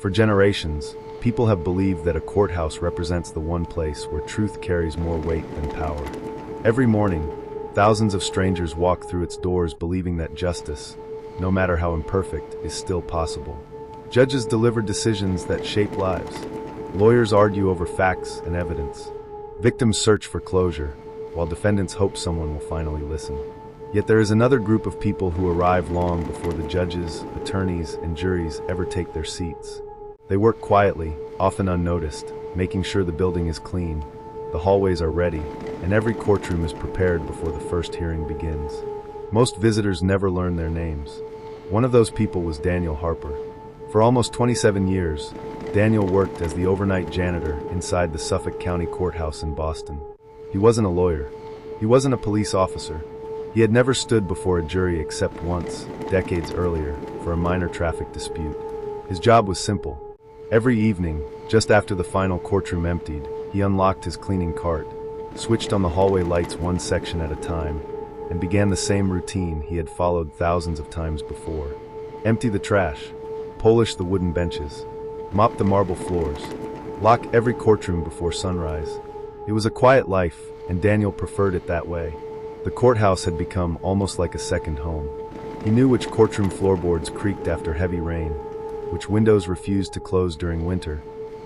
For generations, people have believed that a courthouse represents the one place where truth carries more weight than power. Every morning, thousands of strangers walk through its doors believing that justice, no matter how imperfect, is still possible. Judges deliver decisions that shape lives. Lawyers argue over facts and evidence. Victims search for closure, while defendants hope someone will finally listen. Yet there is another group of people who arrive long before the judges, attorneys, and juries ever take their seats. They work quietly, often unnoticed, making sure the building is clean, the hallways are ready, and every courtroom is prepared before the first hearing begins. Most visitors never learn their names. One of those people was Daniel Harper. For almost 27 years, Daniel worked as the overnight janitor inside the Suffolk County Courthouse in Boston. He wasn't a lawyer. He wasn't a police officer. He had never stood before a jury except once, decades earlier, for a minor traffic dispute. His job was simple. Every evening, just after the final courtroom emptied, he unlocked his cleaning cart, switched on the hallway lights one section at a time, and began the same routine he had followed thousands of times before. Empty the trash, polish the wooden benches, mop the marble floors, lock every courtroom before sunrise. It was a quiet life, and Daniel preferred it that way. The courthouse had become almost like a second home. He knew which courtroom floorboards creaked after heavy rain, which windows refused to close during winter,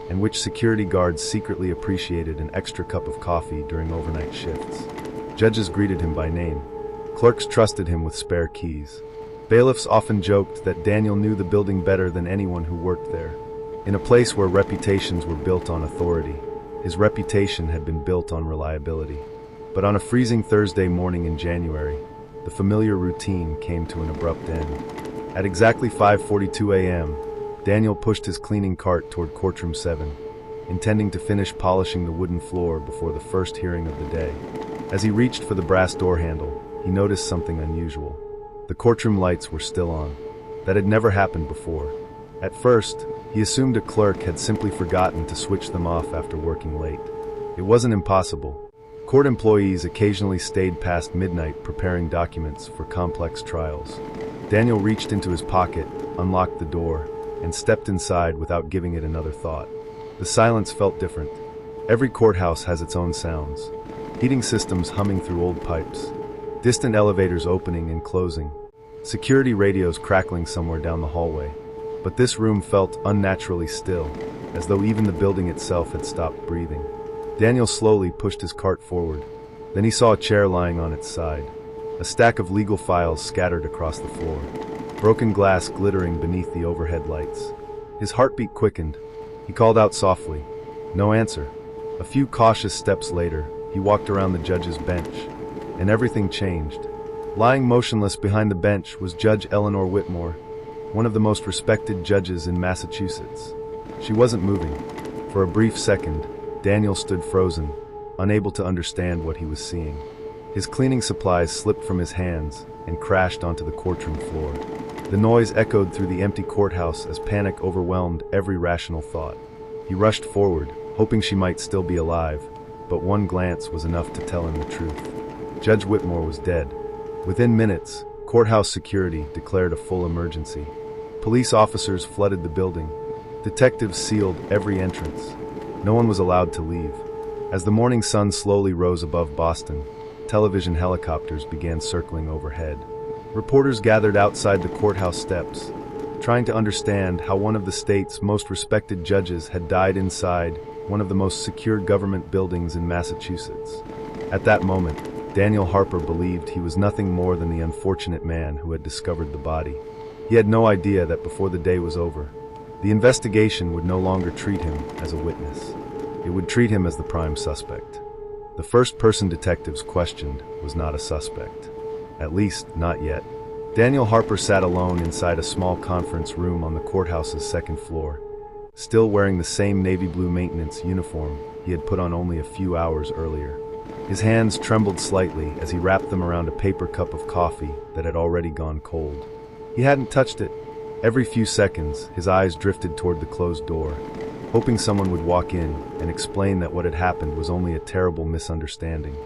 and which security guards secretly appreciated an extra cup of coffee during overnight shifts. Judges greeted him by name. Clerks trusted him with spare keys. Bailiffs often joked that Daniel knew the building better than anyone who worked there. In a place where reputations were built on authority, his reputation had been built on reliability. But on a freezing Thursday morning in January, the familiar routine came to an abrupt end. At exactly 5:42 a.m., Daniel pushed his cleaning cart toward Courtroom 7, intending to finish polishing the wooden floor before the first hearing of the day. As he reached for the brass door handle, he noticed something unusual. The courtroom lights were still on. That had never happened before. At first, he assumed a clerk had simply forgotten to switch them off after working late. It wasn't impossible. Court employees occasionally stayed past midnight preparing documents for complex trials. Daniel reached into his pocket, unlocked the door, and stepped inside without giving it another thought. The silence felt different. Every courthouse has its own sounds. Heating systems humming through old pipes, distant elevators opening and closing, security radios crackling somewhere down the hallway. But this room felt unnaturally still, as though even the building itself had stopped breathing. Daniel slowly pushed his cart forward. Then he saw a chair lying on its side, a stack of legal files scattered across the floor, broken glass glittering beneath the overhead lights. His heartbeat quickened. He called out softly. No answer. A few cautious steps later, he walked around the judge's bench, and everything changed. Lying motionless behind the bench was Judge Eleanor Whitmore, one of the most respected judges in Massachusetts. She wasn't moving. For a brief second, Daniel stood frozen, unable to understand what he was seeing. His cleaning supplies slipped from his hands and crashed onto the courtroom floor. The noise echoed through the empty courthouse as panic overwhelmed every rational thought. He rushed forward, hoping she might still be alive, but one glance was enough to tell him the truth. Judge Whitmore was dead. Within minutes, courthouse security declared a full emergency. Police officers flooded the building. Detectives sealed every entrance. No one was allowed to leave. As the morning sun slowly rose above Boston, television helicopters began circling overhead. Reporters gathered outside the courthouse steps, trying to understand how one of the state's most respected judges had died inside one of the most secure government buildings in Massachusetts. At that moment, Daniel Harper believed he was nothing more than the unfortunate man who had discovered the body. He had no idea that before the day was over, the investigation would no longer treat him as a witness. It would treat him as the prime suspect. The first-person detectives questioned was not a suspect. At least, not yet. Daniel Harper sat alone inside a small conference room on the courthouse's second floor, still wearing the same navy blue maintenance uniform he had put on only a few hours earlier. His hands trembled slightly as he wrapped them around a paper cup of coffee that had already gone cold. He hadn't touched it. Every few seconds, his eyes drifted toward the closed door, hoping someone would walk in and explain that what had happened was only a terrible misunderstanding.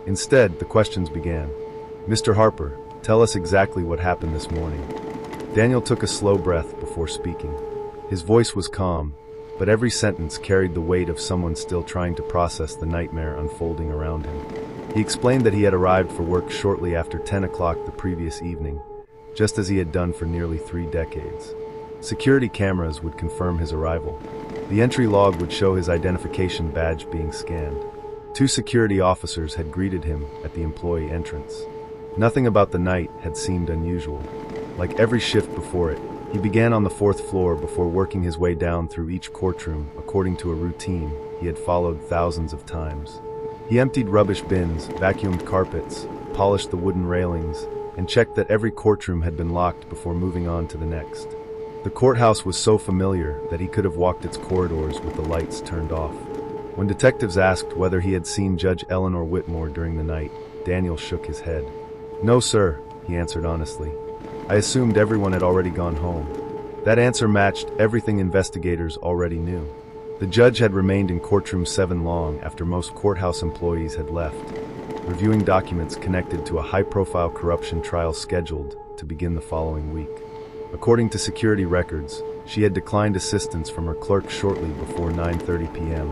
Instead, the questions began. Mr. Harper, tell us exactly what happened this morning. Daniel took a slow breath before speaking. His voice was calm, but every sentence carried the weight of someone still trying to process the nightmare unfolding around him. He explained that he had arrived for work shortly after 10 o'clock the previous evening, just as he had done for nearly 3 decades. Security cameras would confirm his arrival. The entry log would show his identification badge being scanned. 2 security officers had greeted him at the employee entrance. Nothing about the night had seemed unusual. Like every shift before it, he began on the 4th floor before working his way down through each courtroom according to a routine he had followed thousands of times. He emptied rubbish bins, vacuumed carpets, polished the wooden railings, and checked that every courtroom had been locked before moving on to the next. The courthouse was so familiar that he could have walked its corridors with the lights turned off. When detectives asked whether he had seen Judge Eleanor Whitmore during the night, Daniel shook his head. "No, sir," he answered honestly. "I assumed everyone had already gone home." That answer matched everything investigators already knew. The judge had remained in courtroom 7 long after most courthouse employees had left, reviewing documents connected to a high-profile corruption trial scheduled to begin the following week. According to security records, she had declined assistance from her clerk shortly before 9:30 p.m.,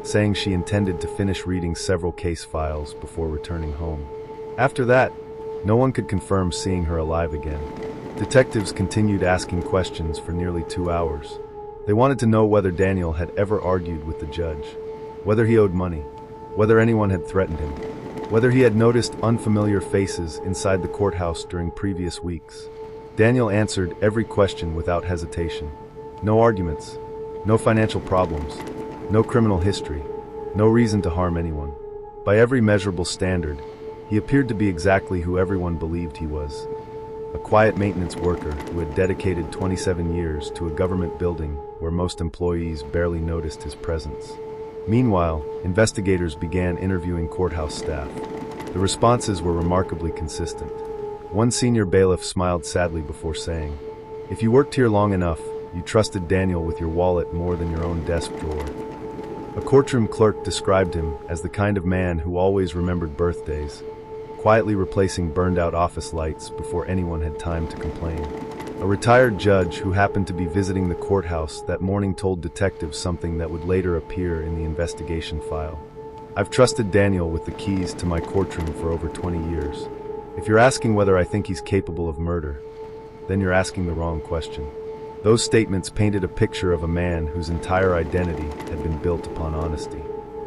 saying she intended to finish reading several case files before returning home. After that, no one could confirm seeing her alive again. Detectives continued asking questions for nearly 2 hours. They wanted to know whether Daniel had ever argued with the judge, whether he owed money, whether anyone had threatened him, whether he had noticed unfamiliar faces inside the courthouse during previous weeks. Daniel answered every question without hesitation. No arguments, no financial problems, no criminal history, no reason to harm anyone. By every measurable standard, he appeared to be exactly who everyone believed he was. A quiet maintenance worker who had dedicated 27 years to a government building where most employees barely noticed his presence. Meanwhile, investigators began interviewing courthouse staff. The responses were remarkably consistent. One senior bailiff smiled sadly before saying, "If you worked here long enough, you trusted Daniel with your wallet more than your own desk drawer." A courtroom clerk described him as the kind of man who always remembered birthdays, quietly replacing burned-out office lights before anyone had time to complain. A retired judge who happened to be visiting the courthouse that morning told detectives something that would later appear in the investigation file. "I've trusted Daniel with the keys to my courtroom for over 20 years. If you're asking whether I think he's capable of murder, then you're asking the wrong question." Those statements painted a picture of a man whose entire identity had been built upon honesty.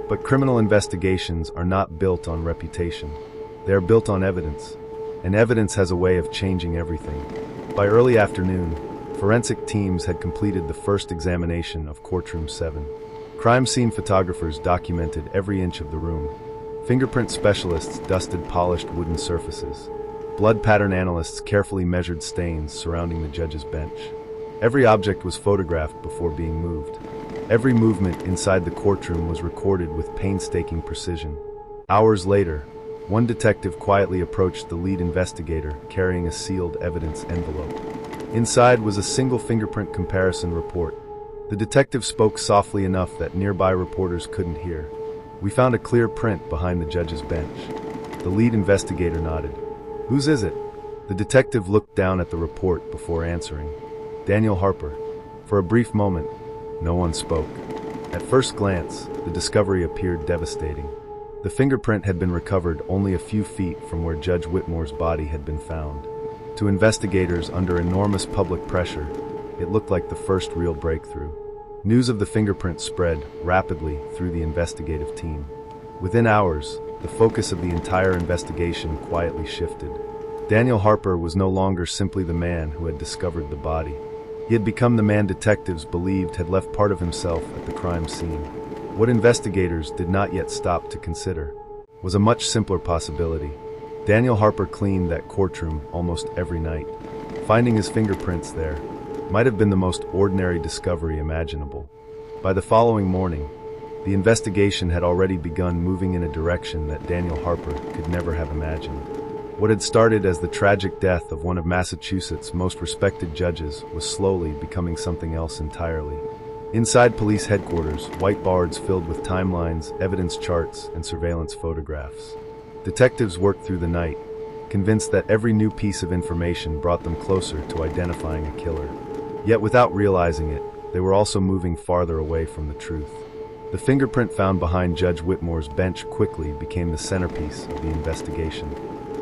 But criminal investigations are not built on reputation. They are built on evidence, and evidence has a way of changing everything. By early afternoon, forensic teams had completed the first examination of courtroom 7. Crime scene photographers documented every inch of the room. Fingerprint specialists dusted polished wooden surfaces. Blood pattern analysts carefully measured stains surrounding the judge's bench. Every object was photographed before being moved. Every movement inside the courtroom was recorded with painstaking precision. Hours later, one detective quietly approached the lead investigator carrying a sealed evidence envelope. Inside was a single fingerprint comparison report. The detective spoke softly enough that nearby reporters couldn't hear. "We found a clear print behind the judge's bench." The lead investigator nodded. "Whose is it?" The detective looked down at the report before answering. "Daniel Harper." For a brief moment, no one spoke. At first glance, the discovery appeared devastating. The fingerprint had been recovered only a few feet from where Judge Whitmore's body had been found. To investigators under enormous public pressure, it looked like the first real breakthrough. News of the fingerprint spread rapidly through the investigative team. Within hours, the focus of the entire investigation quietly shifted. Daniel Harper was no longer simply the man who had discovered the body. He had become the man detectives believed had left part of himself at the crime scene. What investigators did not yet stop to consider was a much simpler possibility. Daniel Harper cleaned that courtroom almost every night. Finding his fingerprints there might have been the most ordinary discovery imaginable. By the following morning, the investigation had already begun moving in a direction that Daniel Harper could never have imagined. What had started as the tragic death of one of Massachusetts' most respected judges was slowly becoming something else entirely. Inside police headquarters, whiteboards filled with timelines, evidence charts, and surveillance photographs. Detectives worked through the night, convinced that every new piece of information brought them closer to identifying a killer. Yet without realizing it, they were also moving farther away from the truth. The fingerprint found behind Judge Whitmore's bench quickly became the centerpiece of the investigation.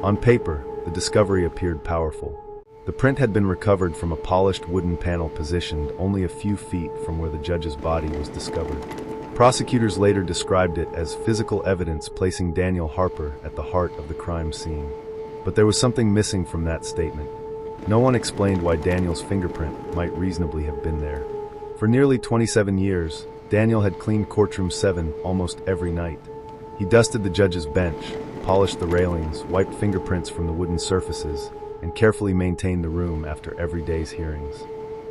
On paper, the discovery appeared powerful. The print had been recovered from a polished wooden panel positioned only a few feet from where the judge's body was discovered. Prosecutors later described it as physical evidence placing Daniel Harper at the heart of the crime scene. But there was something missing from that statement. No one explained why Daniel's fingerprint might reasonably have been there. For nearly 27 years, Daniel had cleaned courtroom 7 almost every night. He dusted the judge's bench, polished the railings, wiped fingerprints from the wooden surfaces, and carefully maintained the room after every day's hearings.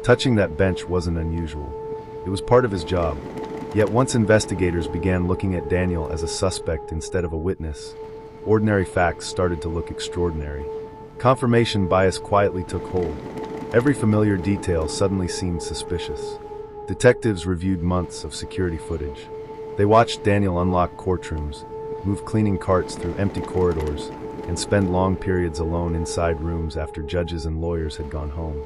Touching that bench wasn't unusual. It was part of his job. Yet once investigators began looking at Daniel as a suspect instead of a witness, ordinary facts started to look extraordinary. Confirmation bias quietly took hold. Every familiar detail suddenly seemed suspicious. Detectives reviewed months of security footage. They watched Daniel unlock courtrooms, move cleaning carts through empty corridors, and spend long periods alone inside rooms after judges and lawyers had gone home.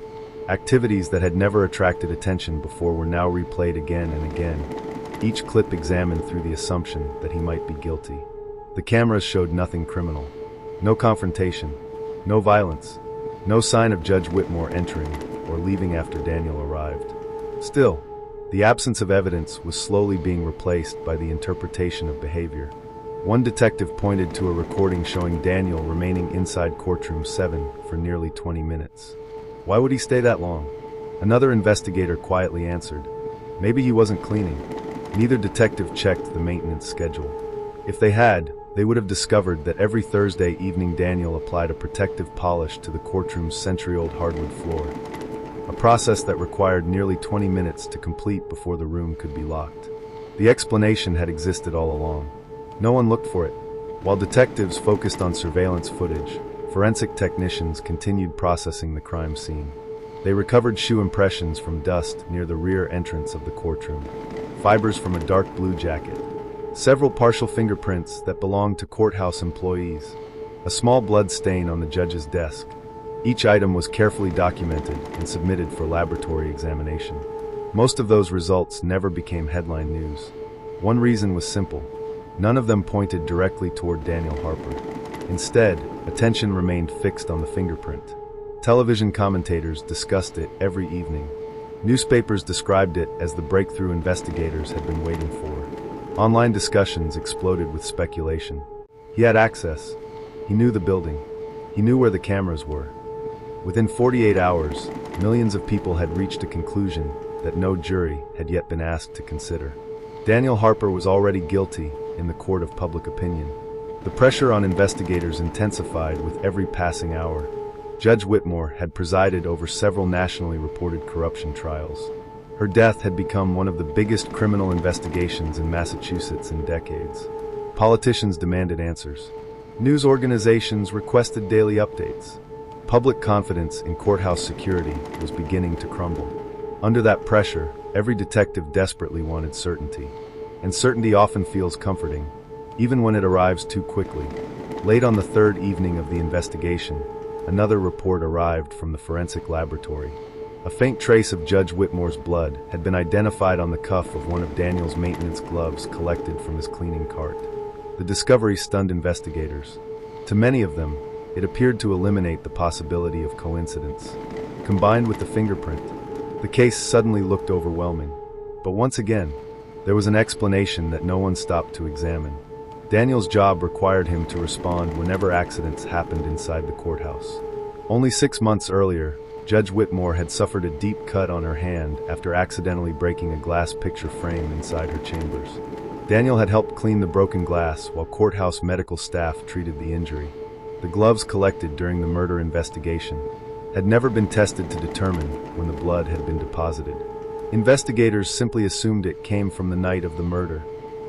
Activities that had never attracted attention before were now replayed again and again, each clip examined through the assumption that he might be guilty. The cameras showed nothing criminal. No confrontation, no violence, no sign of Judge Whitmore entering or leaving after Daniel arrived. Still, the absence of evidence was slowly being replaced by the interpretation of behavior. One detective pointed to a recording showing Daniel remaining inside courtroom 7 for nearly 20 minutes. Why would he stay that long? Another investigator quietly answered, maybe he wasn't cleaning. Neither detective checked the maintenance schedule. If they had, they would have discovered that every Thursday evening Daniel applied a protective polish to the courtroom's century-old hardwood floor, a process that required nearly 20 minutes to complete before the room could be locked. The explanation had existed all along. No one looked for it. While detectives focused on surveillance footage, forensic technicians continued processing the crime scene. They recovered shoe impressions from dust near the rear entrance of the courtroom, fibers from a dark blue jacket, several partial fingerprints that belonged to courthouse employees, a small blood stain on the judge's desk. Each item was carefully documented and submitted for laboratory examination. Most of those results never became headline news. One reason was simple. None of them pointed directly toward Daniel Harper. Instead, attention remained fixed on the fingerprint. Television commentators discussed it every evening. Newspapers described it as the breakthrough investigators had been waiting for. Online discussions exploded with speculation. He had access. He knew the building. He knew where the cameras were. Within 48 hours, millions of people had reached a conclusion that no jury had yet been asked to consider. Daniel Harper was already guilty in the court of public opinion. The pressure on investigators intensified with every passing hour. Judge Whitmore had presided over several nationally reported corruption trials. Her death had become one of the biggest criminal investigations in Massachusetts in decades. Politicians demanded answers. News organizations requested daily updates. Public confidence in courthouse security was beginning to crumble. Under that pressure, every detective desperately wanted certainty. And certainty often feels comforting, even when it arrives too quickly. Late on the third evening of the investigation, another report arrived from the forensic laboratory. A faint trace of Judge Whitmore's blood had been identified on the cuff of one of Daniel's maintenance gloves collected from his cleaning cart. The discovery stunned investigators. To many of them, it appeared to eliminate the possibility of coincidence. Combined with the fingerprint, the case suddenly looked overwhelming. But once again, there was an explanation that no one stopped to examine. Daniel's job required him to respond whenever accidents happened inside the courthouse. Only 6 months earlier, Judge Whitmore had suffered a deep cut on her hand after accidentally breaking a glass picture frame inside her chambers. Daniel had helped clean the broken glass while courthouse medical staff treated the injury. The gloves collected during the murder investigation had never been tested to determine when the blood had been deposited. Investigators simply assumed it came from the night of the murder.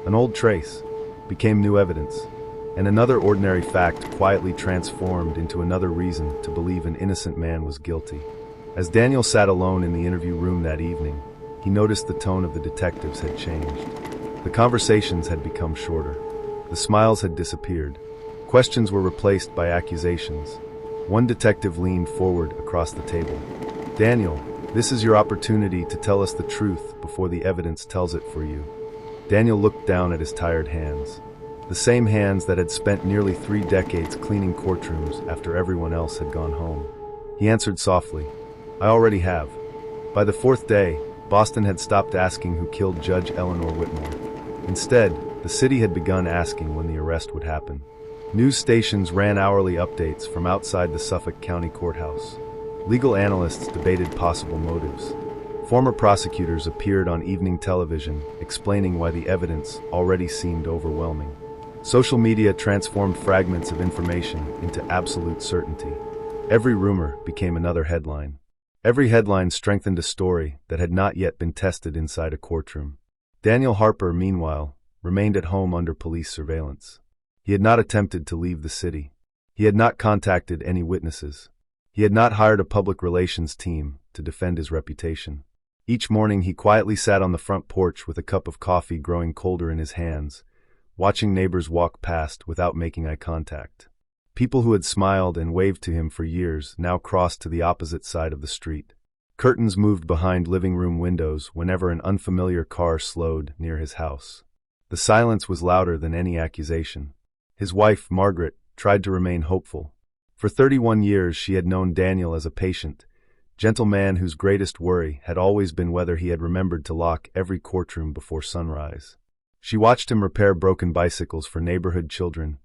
An old trace became new evidence, and another ordinary fact quietly transformed into another reason to believe an innocent man was guilty. As Daniel sat alone in the interview room that evening, he noticed the tone of the detectives had changed. The conversations had become shorter. The smiles had disappeared. Questions were replaced by accusations. One detective leaned forward across the table. "Daniel, This is your opportunity to tell us the truth before the evidence tells it for you." Daniel looked down at his tired hands. The same hands that had spent nearly 3 decades cleaning courtrooms after everyone else had gone home. He answered softly, "I already have." By the 4th day, Boston had stopped asking who killed Judge Eleanor Whitmore. Instead, the city had begun asking when the arrest would happen. News stations ran hourly updates from outside the Suffolk County Courthouse. Legal analysts debated possible motives. Former prosecutors appeared on evening television, explaining why the evidence already seemed overwhelming. Social media transformed fragments of information into absolute certainty. Every rumor became another headline. Every headline strengthened a story that had not yet been tested inside a courtroom. Daniel Harper, meanwhile, remained at home under police surveillance. He had not attempted to leave the city. He had not contacted any witnesses. He had not hired a public relations team to defend his reputation. Each morning he quietly sat on the front porch with a cup of coffee growing colder in his hands, watching neighbors walk past without making eye contact. People who had smiled and waved to him for years now crossed to the opposite side of the street. Curtains moved behind living room windows whenever an unfamiliar car slowed near his house. The silence was louder than any accusation. His wife, Margaret, tried to remain hopeful. For 31 years she had known Daniel as a patient, gentle man whose greatest worry had always been whether he had remembered to lock every courtroom before sunrise. She watched him repair broken bicycles for neighborhood children,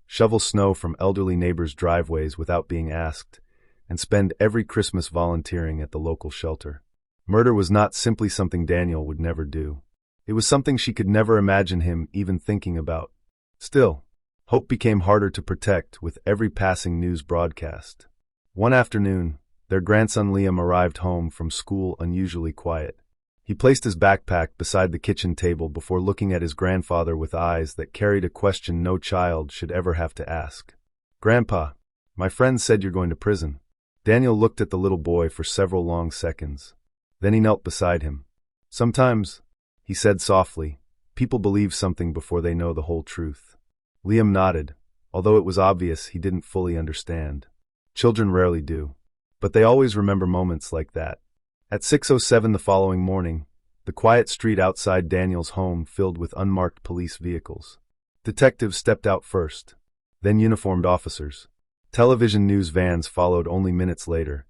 shovel snow from elderly neighbors' driveways without being asked, and spend every Christmas volunteering at the local shelter. Murder was not simply something Daniel would never do. It was something she could never imagine him even thinking about. Still, hope became harder to protect with every passing news broadcast. One afternoon, their grandson Liam arrived home from school unusually quiet. He placed his backpack beside the kitchen table before looking at his grandfather with eyes that carried a question no child should ever have to ask. "Grandpa, my friend said you're going to prison." Daniel looked at the little boy for several long seconds. Then he knelt beside him. "Sometimes," he said softly, "people believe something before they know the whole truth." Liam nodded, although it was obvious he didn't fully understand. Children rarely do. But they always remember moments like that. At 6:07 the following morning, the quiet street outside Daniel's home filled with unmarked police vehicles. Detectives stepped out first, then uniformed officers. Television news vans followed only minutes later,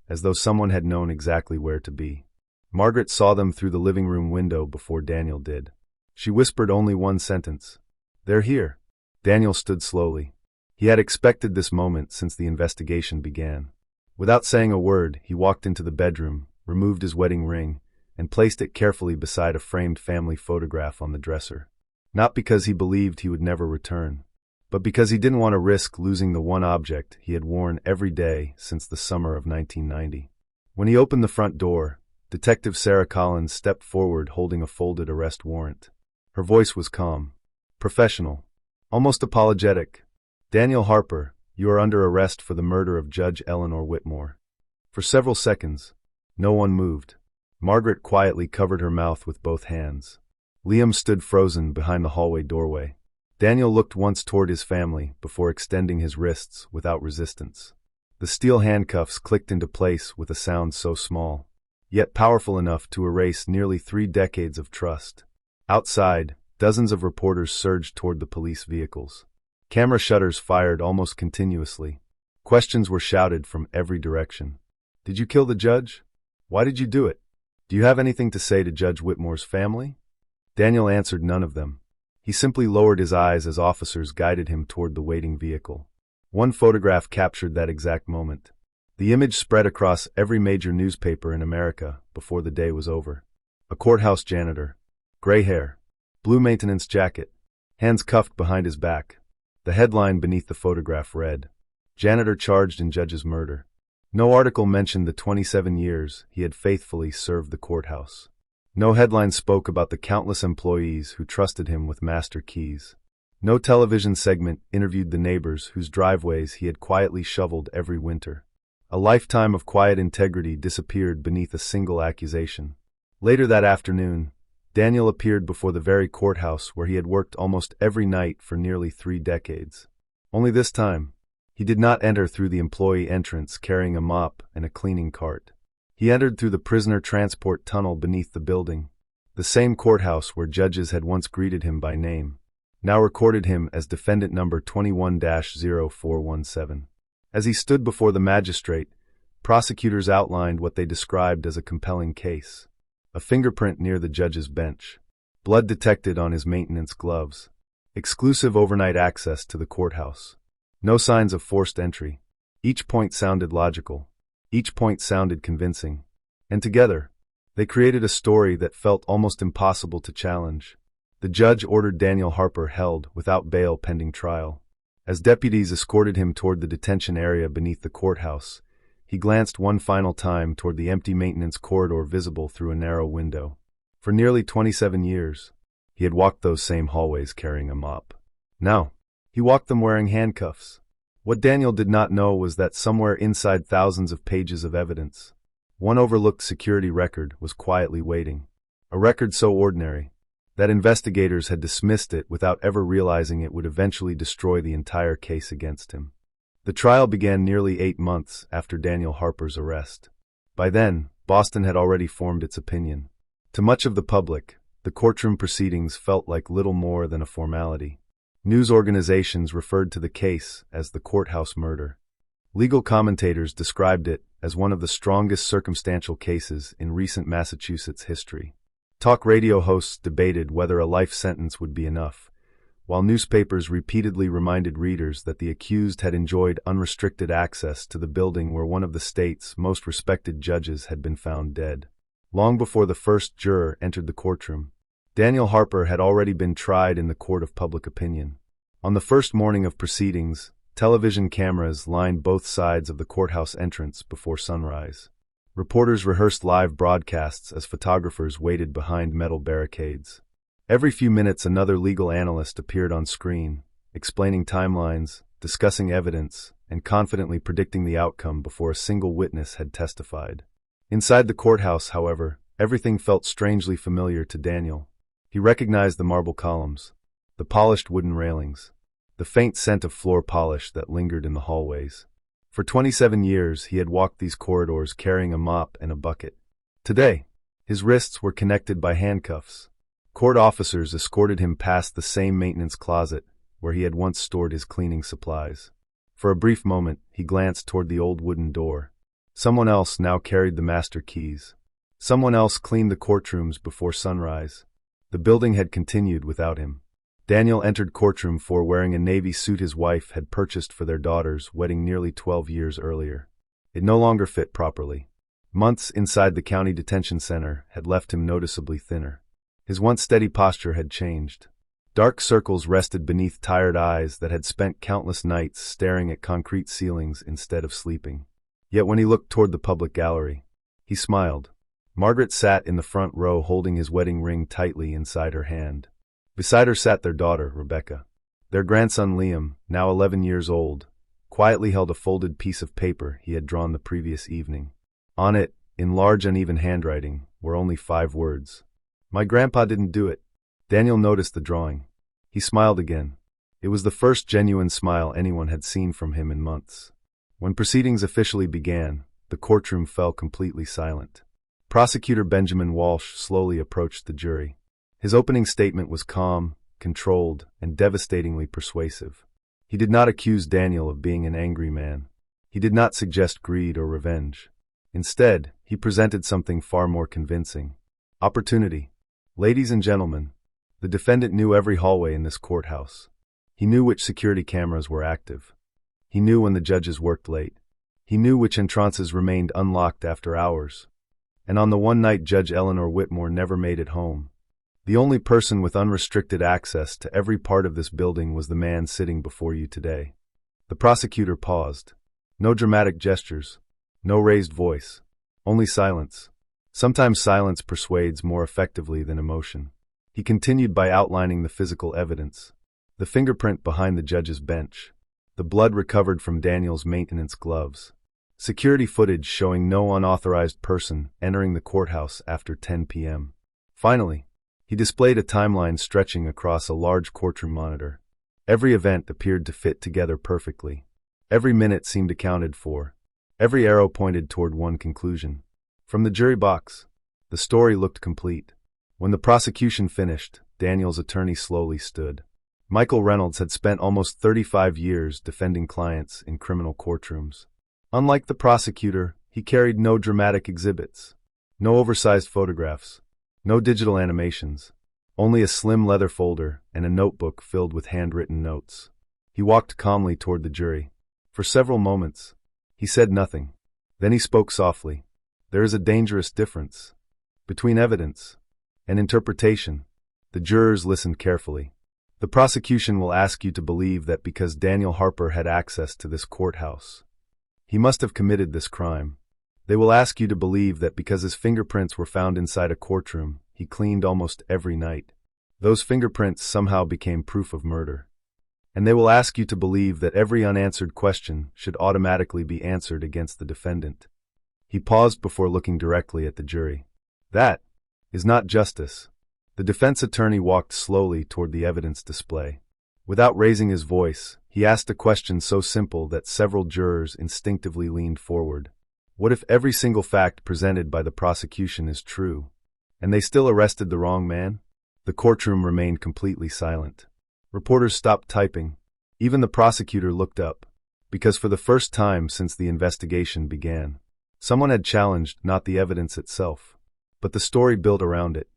as though someone had known exactly where to be. Margaret saw them through the living room window before Daniel did. She whispered only one sentence. "They're here." Daniel stood slowly. He had expected this moment since the investigation began. Without saying a word, he walked into the bedroom, removed his wedding ring, and placed it carefully beside a framed family photograph on the dresser. Not because he believed he would never return, but because he didn't want to risk losing the one object he had worn every day since the summer of 1990. When he opened the front door, Detective Sarah Collins stepped forward holding a folded arrest warrant. Her voice was calm, professional, almost apologetic. "Daniel Harper, you are under arrest for the murder of Judge Eleanor Whitmore." For several seconds, no one moved. Margaret quietly covered her mouth with both hands. Liam stood frozen behind the hallway doorway. Daniel looked once toward his family before extending his wrists without resistance. The steel handcuffs clicked into place with a sound so small, yet powerful enough to erase nearly 3 decades of trust. Outside, dozens of reporters surged toward the police vehicles. Camera shutters fired almost continuously. Questions were shouted from every direction. "Did you kill the judge? Why did you do it? Do you have anything to say to Judge Whitmore's family?" Daniel answered none of them. He simply lowered his eyes as officers guided him toward the waiting vehicle. One photograph captured that exact moment. The image spread across every major newspaper in America before the day was over. A courthouse janitor, gray hair, blue maintenance jacket, hands cuffed behind his back. The headline beneath the photograph read, "Janitor charged in judge's murder." No article mentioned the 27 years he had faithfully served the courthouse. No headline spoke about the countless employees who trusted him with master keys. No television segment interviewed the neighbors whose driveways he had quietly shoveled every winter. A lifetime of quiet integrity disappeared beneath a single accusation. Later that afternoon, Daniel appeared before the very courthouse where he had worked almost every night for nearly 3 decades. Only this time, he did not enter through the employee entrance carrying a mop and a cleaning cart. He entered through the prisoner transport tunnel beneath the building, the same courthouse where judges had once greeted him by name, now recorded him as defendant number 21-0417. As he stood before the magistrate, prosecutors outlined what they described as a compelling case. A fingerprint near the judge's bench, blood detected on his maintenance gloves, exclusive overnight access to the courthouse, no signs of forced entry. Each point sounded logical. Each point sounded convincing. And together, they created a story that felt almost impossible to challenge. The judge ordered Daniel Harper held without bail pending trial. As deputies escorted him toward the detention area beneath the courthouse, he glanced one final time toward the empty maintenance corridor visible through a narrow window. For nearly 27 years, he had walked those same hallways carrying a mop. Now, he walked them wearing handcuffs. What Daniel did not know was that somewhere inside thousands of pages of evidence, one overlooked security record was quietly waiting. A record so ordinary that investigators had dismissed it without ever realizing it would eventually destroy the entire case against him. The trial began nearly 8 months after Daniel Harper's arrest. By then, Boston had already formed its opinion. To much of the public, the courtroom proceedings felt like little more than a formality. News organizations referred to the case as the courthouse murder. Legal commentators described it as one of the strongest circumstantial cases in recent Massachusetts history. Talk radio hosts debated whether a life sentence would be enough, while newspapers repeatedly reminded readers that the accused had enjoyed unrestricted access to the building where one of the state's most respected judges had been found dead. Long before the first juror entered the courtroom, Daniel Harper had already been tried in the court of public opinion. On the first morning of proceedings, television cameras lined both sides of the courthouse entrance before sunrise. Reporters rehearsed live broadcasts as photographers waited behind metal barricades. Every few minutes another legal analyst appeared on screen, explaining timelines, discussing evidence, and confidently predicting the outcome before a single witness had testified. Inside the courthouse, however, everything felt strangely familiar to Daniel. He recognized the marble columns, the polished wooden railings, the faint scent of floor polish that lingered in the hallways. For 27 years, he had walked these corridors carrying a mop and a bucket. Today, his wrists were connected by handcuffs. Court officers escorted him past the same maintenance closet where he had once stored his cleaning supplies. For a brief moment, he glanced toward the old wooden door. Someone else now carried the master keys. Someone else cleaned the courtrooms before sunrise. The building had continued without him. Daniel entered courtroom 4 wearing a navy suit his wife had purchased for their daughter's wedding nearly 12 years earlier. It no longer fit properly. Months inside the county detention center had left him noticeably thinner. His once steady posture had changed. Dark circles rested beneath tired eyes that had spent countless nights staring at concrete ceilings instead of sleeping. Yet when he looked toward the public gallery, he smiled. Margaret sat in the front row holding his wedding ring tightly inside her hand. Beside her sat their daughter, Rebecca. Their grandson, Liam, now 11 years old, quietly held a folded piece of paper he had drawn the previous evening. On it, in large uneven handwriting, were only 5 words. "My grandpa didn't do it." Daniel noticed the drawing. He smiled again. It was the first genuine smile anyone had seen from him in months. When proceedings officially began, the courtroom fell completely silent. Prosecutor Benjamin Walsh slowly approached the jury. His opening statement was calm, controlled, and devastatingly persuasive. He did not accuse Daniel of being an angry man. He did not suggest greed or revenge. Instead, he presented something far more convincing. Opportunity. Ladies and gentlemen, the defendant knew every hallway in this courthouse. He knew which security cameras were active. He knew when the judges worked late. He knew which entrances remained unlocked after hours. And on the one night Judge Eleanor Whitmore never made it home, the only person with unrestricted access to every part of this building was the man sitting before you today. The prosecutor paused. No dramatic gestures, no raised voice, only silence. Sometimes silence persuades more effectively than emotion. He continued by outlining the physical evidence. The fingerprint behind the judge's bench. The blood recovered from Daniel's maintenance gloves. Security footage showing no unauthorized person entering the courthouse after 10 p.m. Finally, he displayed a timeline stretching across a large courtroom monitor. Every event appeared to fit together perfectly. Every minute seemed accounted for. Every arrow pointed toward one conclusion. From the jury box, the story looked complete. When the prosecution finished, Daniel's attorney slowly stood. Michael Reynolds had spent almost 35 years defending clients in criminal courtrooms. Unlike the prosecutor, he carried no dramatic exhibits, no oversized photographs, no digital animations, only a slim leather folder and a notebook filled with handwritten notes. He walked calmly toward the jury. For several moments, he said nothing. Then he spoke softly. There is a dangerous difference between evidence and interpretation. The jurors listened carefully. The prosecution will ask you to believe that because Daniel Harper had access to this courthouse, he must have committed this crime. They will ask you to believe that because his fingerprints were found inside a courtroom, he cleaned almost every night. Those fingerprints somehow became proof of murder. And they will ask you to believe that every unanswered question should automatically be answered against the defendant. He paused before looking directly at the jury. That is not justice. The defense attorney walked slowly toward the evidence display. Without raising his voice, he asked a question so simple that several jurors instinctively leaned forward. What if every single fact presented by the prosecution is true, and they still arrested the wrong man? The courtroom remained completely silent. Reporters stopped typing. Even the prosecutor looked up, because for the first time since the investigation began, someone had challenged not the evidence itself, but the story built around it.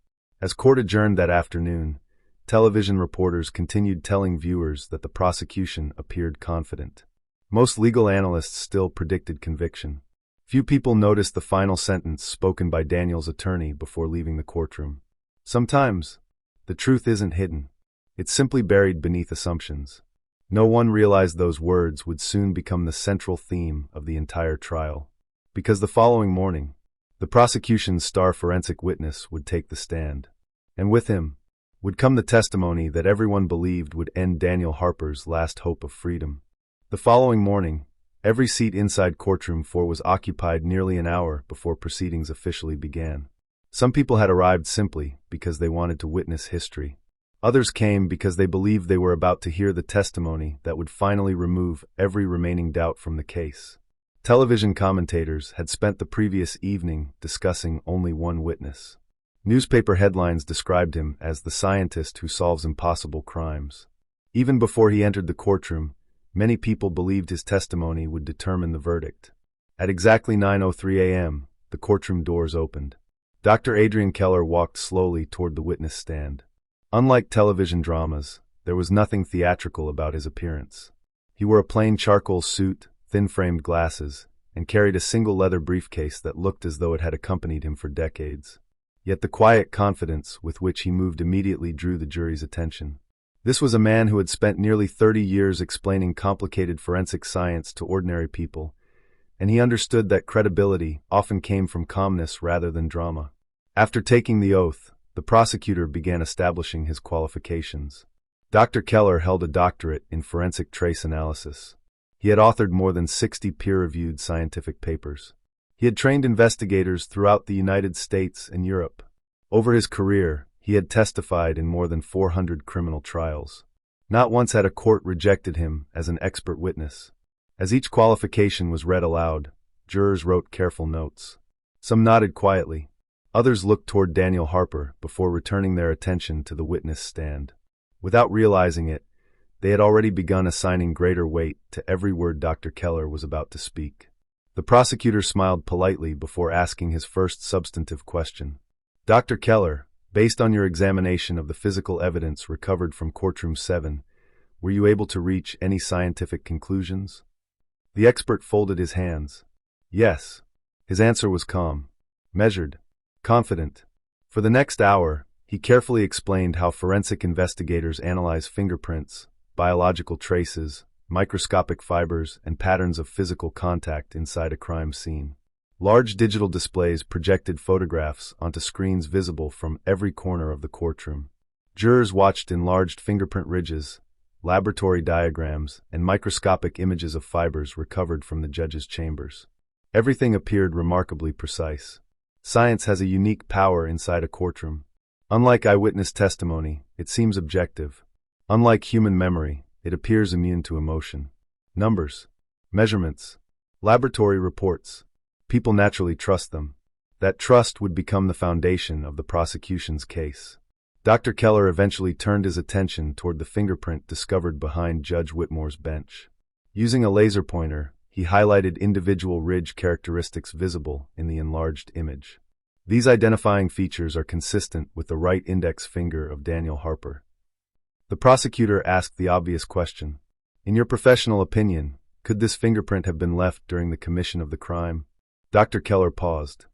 As court adjourned that afternoon, television reporters continued telling viewers that the prosecution appeared confident. Most legal analysts still predicted conviction. Few people noticed the final sentence spoken by Daniel's attorney before leaving the courtroom. Sometimes, the truth isn't hidden. It's simply buried beneath assumptions. No one realized those words would soon become the central theme of the entire trial. Because the following morning, the prosecution's star forensic witness would take the stand. And with him would come the testimony that everyone believed would end Daniel Harper's last hope of freedom. The following morning, every seat inside courtroom 4 was occupied nearly an hour before proceedings officially began. Some people had arrived simply because they wanted to witness history. Others came because they believed they were about to hear the testimony that would finally remove every remaining doubt from the case. Television commentators had spent the previous evening discussing only one witness. Newspaper headlines described him as the scientist who solves impossible crimes. Even before he entered the courtroom, many people believed his testimony would determine the verdict. At exactly 9:03 a.m., the courtroom doors opened. Dr. Adrian Keller walked slowly toward the witness stand. Unlike television dramas, there was nothing theatrical about his appearance. He wore a plain charcoal suit, thin-framed glasses, and carried a single leather briefcase that looked as though it had accompanied him for decades. Yet the quiet confidence with which he moved immediately drew the jury's attention. This was a man who had spent nearly 30 years explaining complicated forensic science to ordinary people, and he understood that credibility often came from calmness rather than drama. After taking the oath, the prosecutor began establishing his qualifications. Dr. Keller held a doctorate in forensic trace analysis. He had authored more than 60 peer-reviewed scientific papers. He had trained investigators throughout the United States and Europe. Over his career, he had testified in more than 400 criminal trials. Not once had a court rejected him as an expert witness. As each qualification was read aloud, jurors wrote careful notes. Some nodded quietly. Others looked toward Daniel Harper before returning their attention to the witness stand. Without realizing it, they had already begun assigning greater weight to every word Dr. Keller was about to speak. The prosecutor smiled politely before asking his first substantive question. Dr. Keller, based on your examination of the physical evidence recovered from courtroom 7, were you able to reach any scientific conclusions? The expert folded his hands. Yes. His answer was calm, measured, confident. For the next hour, he carefully explained how forensic investigators analyze fingerprints, biological traces, microscopic fibers, and patterns of physical contact inside a crime scene. Large digital displays projected photographs onto screens visible from every corner of the courtroom. Jurors watched enlarged fingerprint ridges, laboratory diagrams, and microscopic images of fibers recovered from the judge's chambers. Everything appeared remarkably precise. Science has a unique power inside a courtroom. Unlike eyewitness testimony, it seems objective. Unlike human memory, it appears immune to emotion. Numbers, measurements, laboratory reports. People naturally trust them. That trust would become the foundation of the prosecution's case. Dr. Keller eventually turned his attention toward the fingerprint discovered behind Judge Whitmore's bench. Using a laser pointer, he highlighted individual ridge characteristics visible in the enlarged image. These identifying features are consistent with the right index finger of Daniel Harper. The prosecutor asked the obvious question. In your professional opinion, could this fingerprint have been left during the commission of the crime? Dr. Keller paused.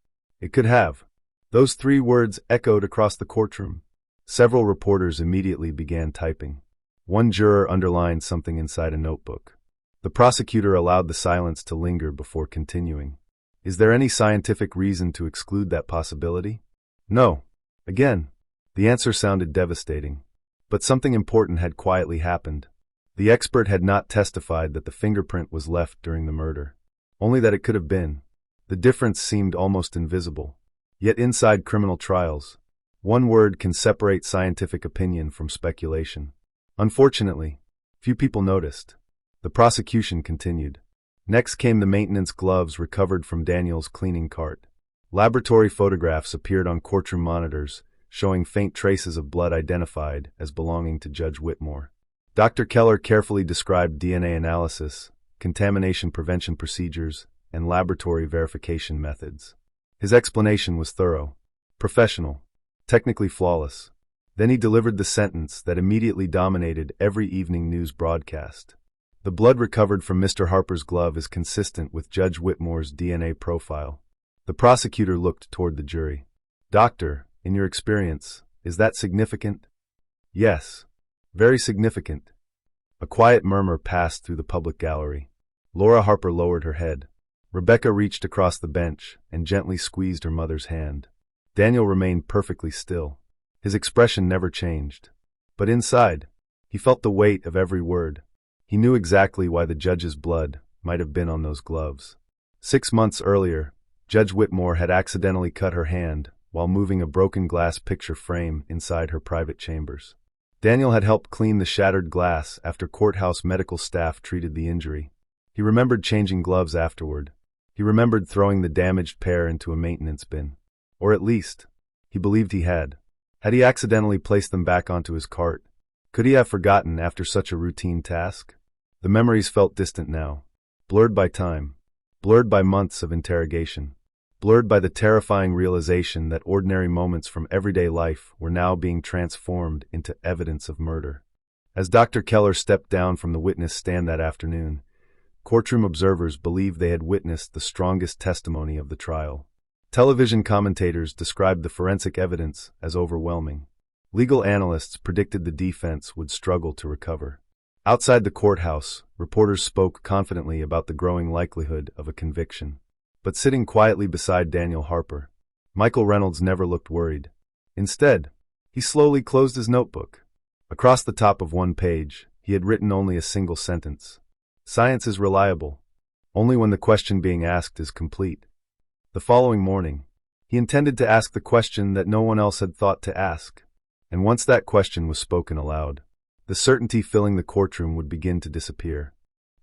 It could have. Those 3 words echoed across the courtroom. Several reporters immediately began typing. One juror underlined something inside a notebook. The prosecutor allowed the silence to linger before continuing. Is there any scientific reason to exclude that possibility? No. Again, the answer sounded devastating. But something important had quietly happened. The expert had not testified that the fingerprint was left during the murder. Only that it could have been. The difference seemed almost invisible. Yet inside criminal trials, one word can separate scientific opinion from speculation. Unfortunately, few people noticed. The prosecution continued. Next came the maintenance gloves recovered from Daniel's cleaning cart. Laboratory photographs appeared on courtroom monitors, showing faint traces of blood identified as belonging to Judge Whitmore. Dr. Keller carefully described DNA analysis, contamination prevention procedures, and laboratory verification methods. His explanation was thorough, professional, technically flawless. Then he delivered the sentence that immediately dominated every evening news broadcast. The blood recovered from Mr. Harper's glove is consistent with Judge Whitmore's DNA profile. The prosecutor looked toward the jury. Doctor, in your experience, is that significant? Yes. Very significant. A quiet murmur passed through the public gallery. Laura Harper lowered her head. Rebecca reached across the bench and gently squeezed her mother's hand. Daniel remained perfectly still. His expression never changed. But inside, he felt the weight of every word. He knew exactly why the judge's blood might have been on those gloves. 6 months earlier, Judge Whitmore had accidentally cut her hand while moving a broken glass picture frame inside her private chambers. Daniel had helped clean the shattered glass after courthouse medical staff treated the injury. He remembered changing gloves afterward. He remembered throwing the damaged pair into a maintenance bin. Or at least, he believed he had. Had he accidentally placed them back onto his cart? Could he have forgotten after such a routine task? The memories felt distant now, blurred by time, blurred by months of interrogation, blurred by the terrifying realization that ordinary moments from everyday life were now being transformed into evidence of murder. As Dr. Keller stepped down from the witness stand that afternoon, courtroom observers believed they had witnessed the strongest testimony of the trial. Television commentators described the forensic evidence as overwhelming. Legal analysts predicted the defense would struggle to recover. Outside the courthouse, reporters spoke confidently about the growing likelihood of a conviction. But sitting quietly beside Daniel Harper, Michael Reynolds never looked worried. Instead, he slowly closed his notebook. Across the top of one page, he had written only a single sentence. Science is reliable, only when the question being asked is complete. The following morning, he intended to ask the question that no one else had thought to ask. And once that question was spoken aloud, the certainty filling the courtroom would begin to disappear.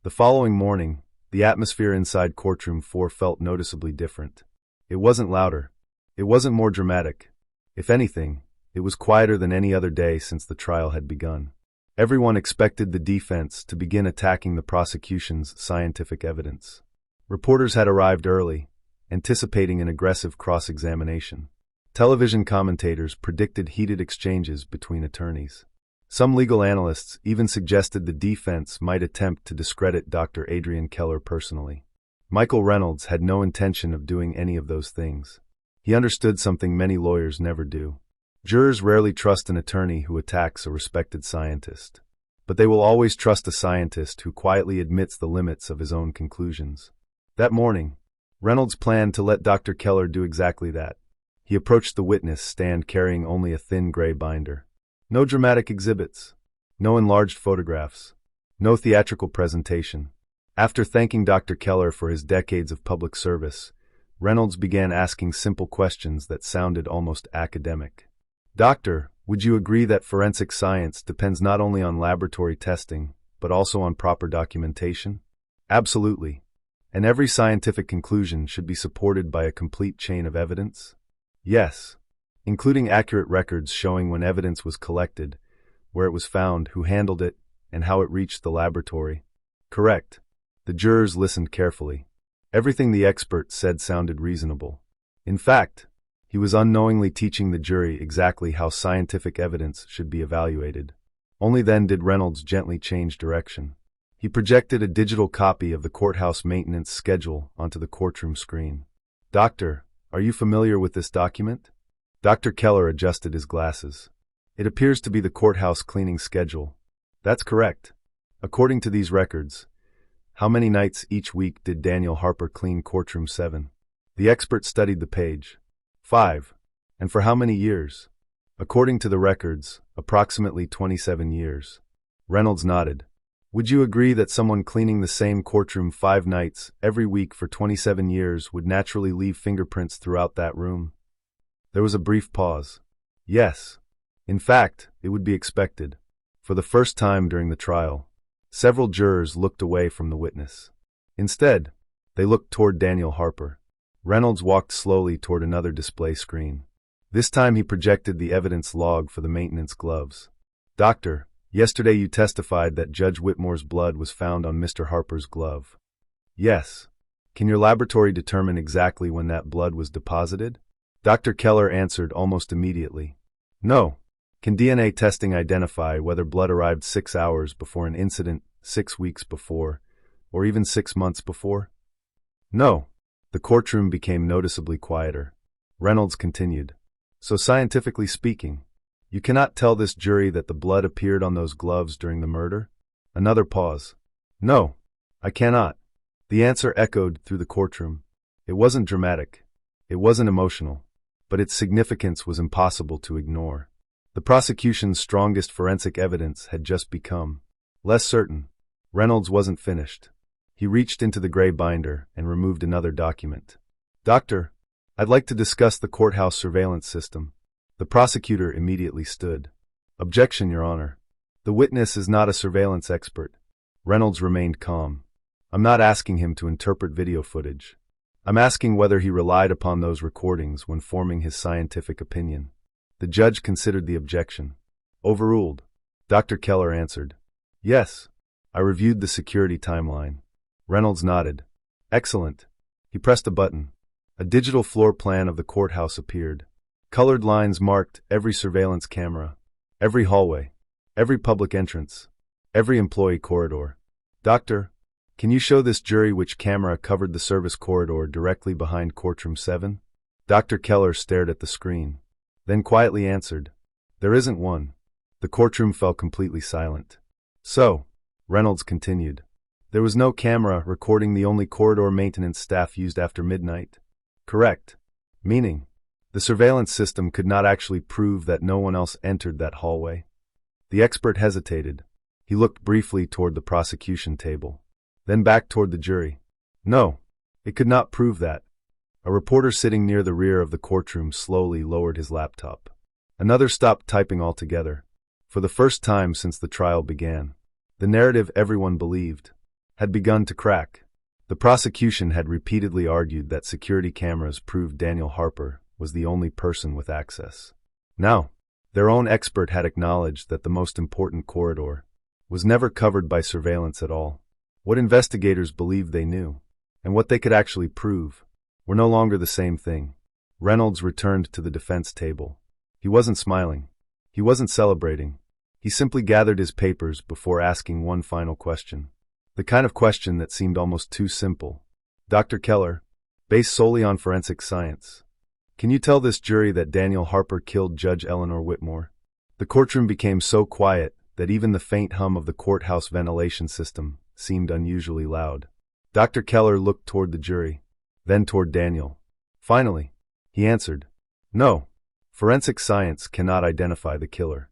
The following morning, the atmosphere inside courtroom 4 felt noticeably different. It wasn't louder. It wasn't more dramatic. If anything, it was quieter than any other day since the trial had begun. Everyone expected the defense to begin attacking the prosecution's scientific evidence. Reporters had arrived early, anticipating an aggressive cross-examination. Television commentators predicted heated exchanges between attorneys. Some legal analysts even suggested the defense might attempt to discredit Dr. Adrian Keller personally. Michael Reynolds had no intention of doing any of those things. He understood something many lawyers never do. Jurors rarely trust an attorney who attacks a respected scientist. But they will always trust a scientist who quietly admits the limits of his own conclusions. That morning, Reynolds planned to let Dr. Keller do exactly that. He approached the witness stand carrying only a thin gray binder. No dramatic exhibits, no enlarged photographs, no theatrical presentation. After thanking Dr. Keller for his decades of public service, Reynolds began asking simple questions that sounded almost academic. Doctor, would you agree that forensic science depends not only on laboratory testing, but also on proper documentation? Absolutely. And every scientific conclusion should be supported by a complete chain of evidence? Yes, including accurate records showing when evidence was collected, where it was found, who handled it, and how it reached the laboratory. Correct. The jurors listened carefully. Everything the expert said sounded reasonable. In fact, he was unknowingly teaching the jury exactly how scientific evidence should be evaluated. Only then did Reynolds gently change direction. He projected a digital copy of the courthouse maintenance schedule onto the courtroom screen. "Doctor, are you familiar with this document?" Dr. Keller adjusted his glasses. "It appears to be the courthouse cleaning schedule." "That's correct. According to these records, how many nights each week did Daniel Harper clean courtroom 7? The expert studied the page. 5. And for how many years? According to the records, approximately 27 years. Reynolds nodded. "Would you agree that someone cleaning the same courtroom 5 nights every week for 27 years would naturally leave fingerprints throughout that room?" There was a brief pause. "Yes. In fact, it would be expected." For the first time during the trial, several jurors looked away from the witness. Instead, they looked toward Daniel Harper. Reynolds walked slowly toward another display screen. This time he projected the evidence log for the maintenance gloves. "Doctor, yesterday you testified that Judge Whitmore's blood was found on Mr. Harper's glove." "Yes. Can your laboratory determine exactly when that blood was deposited?" Dr. Keller answered almost immediately. "No. Can DNA testing identify whether blood arrived 6 hours before an incident, 6 weeks before, or even 6 months before?" "No." The courtroom became noticeably quieter. Reynolds continued. "So scientifically speaking, you cannot tell this jury that the blood appeared on those gloves during the murder?" Another pause. "No, I cannot." The answer echoed through the courtroom. It wasn't dramatic. It wasn't emotional. But its significance was impossible to ignore. The prosecution's strongest forensic evidence had just become less certain. Reynolds wasn't finished. He reached into the gray binder and removed another document. "Doctor, I'd like to discuss the courthouse surveillance system." The prosecutor immediately stood. "Objection, Your Honor. The witness is not a surveillance expert." Reynolds remained calm. "I'm not asking him to interpret video footage. I'm asking whether he relied upon those recordings when forming his scientific opinion." The judge considered the objection. "Overruled." Dr. Keller answered. "Yes. I reviewed the security timeline." Reynolds nodded. "Excellent." He pressed a button. A digital floor plan of the courthouse appeared. Colored lines marked every surveillance camera, every hallway, every public entrance, every employee corridor. "Doctor, can you show this jury which camera covered the service corridor directly behind courtroom 7? Dr. Keller stared at the screen, then quietly answered, "There isn't one." The courtroom fell completely silent. "So," Reynolds continued, "there was no camera recording the only corridor maintenance staff used after midnight?" "Correct. Meaning, the surveillance system could not actually prove that no one else entered that hallway?" The expert hesitated. He looked briefly toward the prosecution table, then back toward the jury. "No, it could not prove that." A reporter sitting near the rear of the courtroom slowly lowered his laptop. Another stopped typing altogether. For the first time since the trial began, the narrative everyone believed had begun to crack. The prosecution had repeatedly argued that security cameras proved Daniel Harper was the only person with access. Now, their own expert had acknowledged that the most important corridor was never covered by surveillance at all. What investigators believed they knew, and what they could actually prove, were no longer the same thing. Reynolds returned to the defense table. He wasn't smiling. He wasn't celebrating. He simply gathered his papers before asking one final question. The kind of question that seemed almost too simple. "Dr. Keller, based solely on forensic science, can you tell this jury that Daniel Harper killed Judge Eleanor Whitmore?" The courtroom became so quiet that even the faint hum of the courthouse ventilation system seemed unusually loud. Dr. Keller looked toward the jury, then toward Daniel. Finally, he answered, "No, forensic science cannot identify the killer.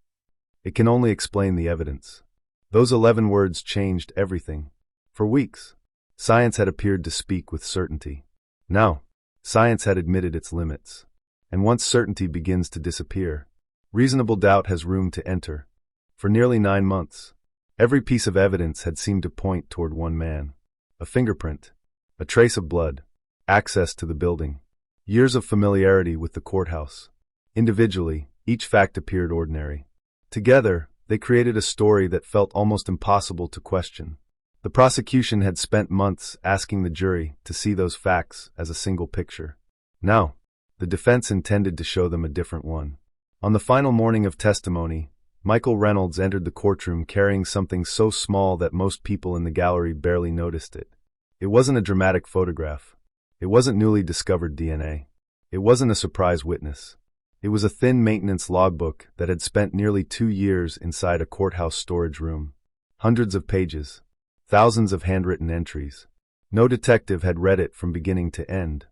It can only explain the evidence." Those 11 words changed everything. For weeks, science had appeared to speak with certainty. Now, science had admitted its limits. And once certainty begins to disappear, reasonable doubt has room to enter. For nearly 9 months, every piece of evidence had seemed to point toward one man. A fingerprint. A trace of blood. Access to the building. Years of familiarity with the courthouse. Individually, each fact appeared ordinary. Together, they created a story that felt almost impossible to question. The prosecution had spent months asking the jury to see those facts as a single picture. Now, the defense intended to show them a different one. On the final morning of testimony, Michael Reynolds entered the courtroom carrying something so small that most people in the gallery barely noticed it. It wasn't a dramatic photograph. It wasn't newly discovered DNA. It wasn't a surprise witness. It was a thin maintenance logbook that had spent nearly 2 years inside a courthouse storage room. Hundreds of pages. Thousands of handwritten entries. No detective had read it from beginning to end.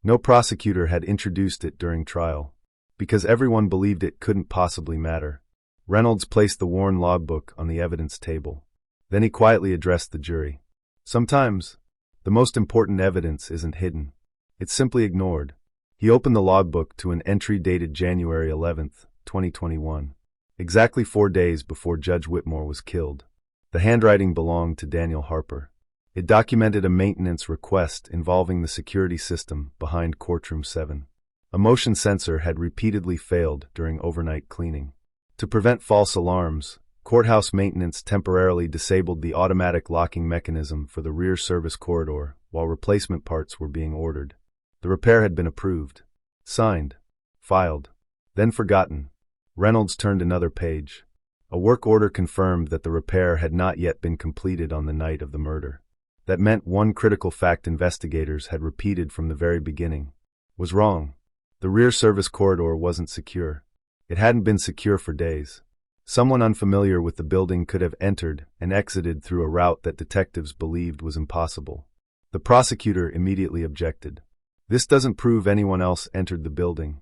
No prosecutor had introduced it during trial. Because everyone believed it couldn't possibly matter. Reynolds placed the worn logbook on the evidence table. Then he quietly addressed the jury. Sometimes, the most important evidence isn't hidden. It's simply ignored. He opened the logbook to an entry dated January 11th, 2021. Exactly 4 days before Judge Whitmore was killed. The handwriting belonged to Daniel Harper. It documented a maintenance request involving the security system behind Courtroom 7. A motion sensor had repeatedly failed during overnight cleaning. To prevent false alarms, courthouse maintenance temporarily disabled the automatic locking mechanism for the rear service corridor while replacement parts were being ordered. The repair had been approved, signed, filed, then forgotten. Reynolds turned another page. A work order confirmed that the repair had not yet been completed on the night of the murder. That meant one critical fact investigators had repeated from the very beginning was wrong. The rear service corridor wasn't secure. It hadn't been secure for days. Someone unfamiliar with the building could have entered and exited through a route that detectives believed was impossible. The prosecutor immediately objected. This doesn't prove anyone else entered the building.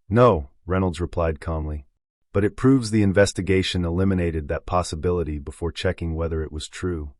No, Reynolds replied calmly. But it proves the investigation eliminated that possibility before checking whether it was true.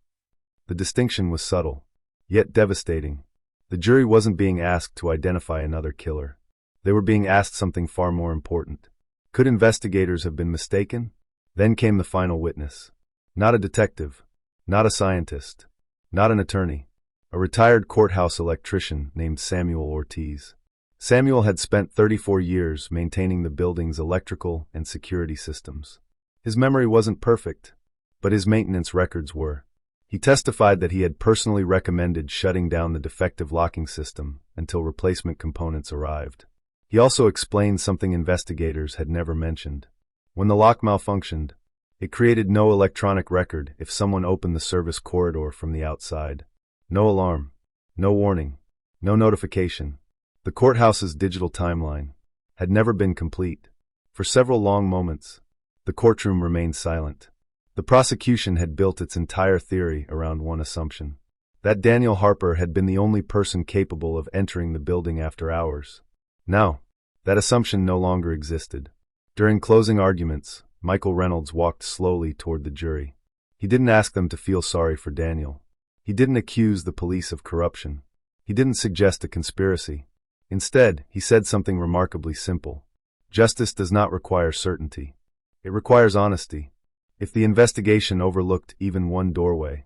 The distinction was subtle, yet devastating. The jury wasn't being asked to identify another killer. They were being asked something far more important. Could investigators have been mistaken? Then came the final witness. Not a detective, not a scientist, not an attorney. A retired courthouse electrician named Samuel Ortiz. Samuel had spent 34 years maintaining the building's electrical and security systems. His memory wasn't perfect, but his maintenance records were. He testified that he had personally recommended shutting down the defective locking system until replacement components arrived. He also explained something investigators had never mentioned. When the lock malfunctioned, it created no electronic record if someone opened the service corridor from the outside. No alarm, no warning, no notification. The courthouse's digital timeline had never been complete. For several long moments, the courtroom remained silent. The prosecution had built its entire theory around one assumption: that Daniel Harper had been the only person capable of entering the building after hours. Now, that assumption no longer existed. During closing arguments, Michael Reynolds walked slowly toward the jury. He didn't ask them to feel sorry for Daniel. He didn't accuse the police of corruption. He didn't suggest a conspiracy. Instead, he said something remarkably simple. Justice does not require certainty. It requires honesty. If the investigation overlooked even one doorway,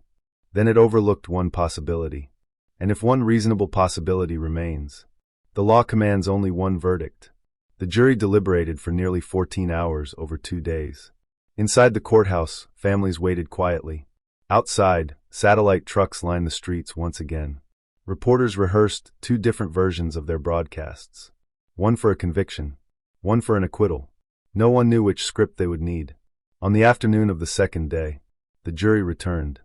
then it overlooked one possibility. And if one reasonable possibility remains, the law commands only one verdict. The jury deliberated for nearly 14 hours over 2 days. Inside the courthouse, families waited quietly. Outside, satellite trucks lined the streets once again. Reporters rehearsed 2 different versions of their broadcasts. One for a conviction, one for an acquittal. No one knew which script they would need. On the afternoon of the second day, the jury returned.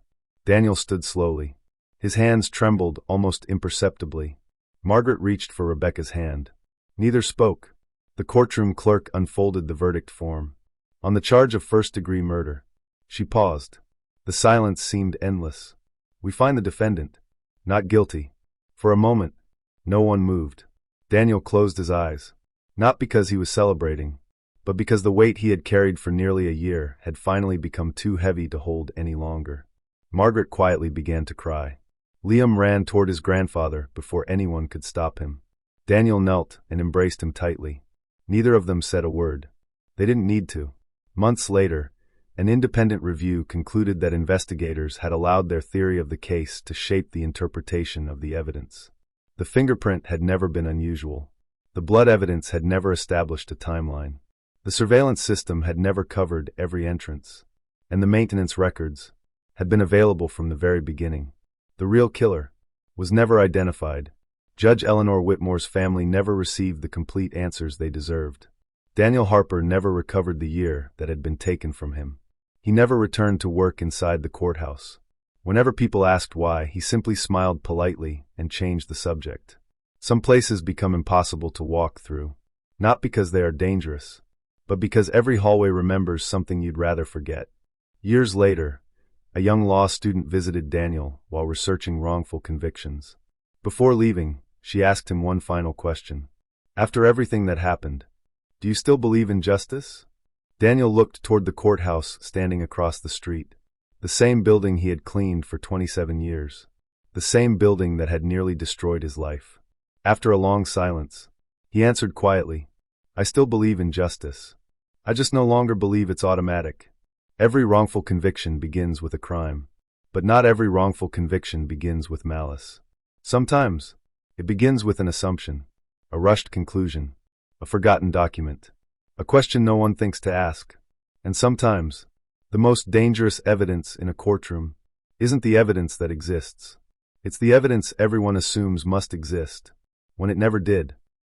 Daniel stood slowly. His hands trembled almost imperceptibly. Margaret reached for Rebecca's hand. Neither spoke. The courtroom clerk unfolded the verdict form. On the charge of first-degree murder. She paused. The silence seemed endless. We find the defendant not guilty. For a moment, no one moved. Daniel closed his eyes. Not because he was celebrating, but because the weight he had carried for nearly a year had finally become too heavy to hold any longer. Margaret quietly began to cry. Liam ran toward his grandfather before anyone could stop him. Daniel knelt and embraced him tightly. Neither of them said a word. They didn't need to. Months later, An independent review concluded that investigators had allowed their theory of the case to shape the interpretation of the evidence. The fingerprint had never been unusual. The blood evidence had never established a timeline. The surveillance system had never covered every entrance. And the maintenance records had been available from the very beginning. The real killer was never identified. Judge Eleanor Whitmore's family never received the complete answers they deserved. Daniel Harper never recovered the year that had been taken from him. He never returned to work inside the courthouse. Whenever people asked why, he simply smiled politely and changed the subject. Some places become impossible to walk through, not because they are dangerous, but because every hallway remembers something you'd rather forget. Years later, a young law student visited Daniel while researching wrongful convictions. Before leaving, she asked him one final question. After everything that happened, do you still believe in justice? Daniel looked toward the courthouse standing across the street. The same building he had cleaned for 27 years. The same building that had nearly destroyed his life. After a long silence, he answered quietly, I still believe in justice. I just no longer believe it's automatic. Every wrongful conviction begins with a crime. But not every wrongful conviction begins with malice. Sometimes, it begins with an assumption, a rushed conclusion, a forgotten document, a question no one thinks to ask. And sometimes, the most dangerous evidence in a courtroom isn't the evidence that exists. It's the evidence everyone assumes must exist, when it never did.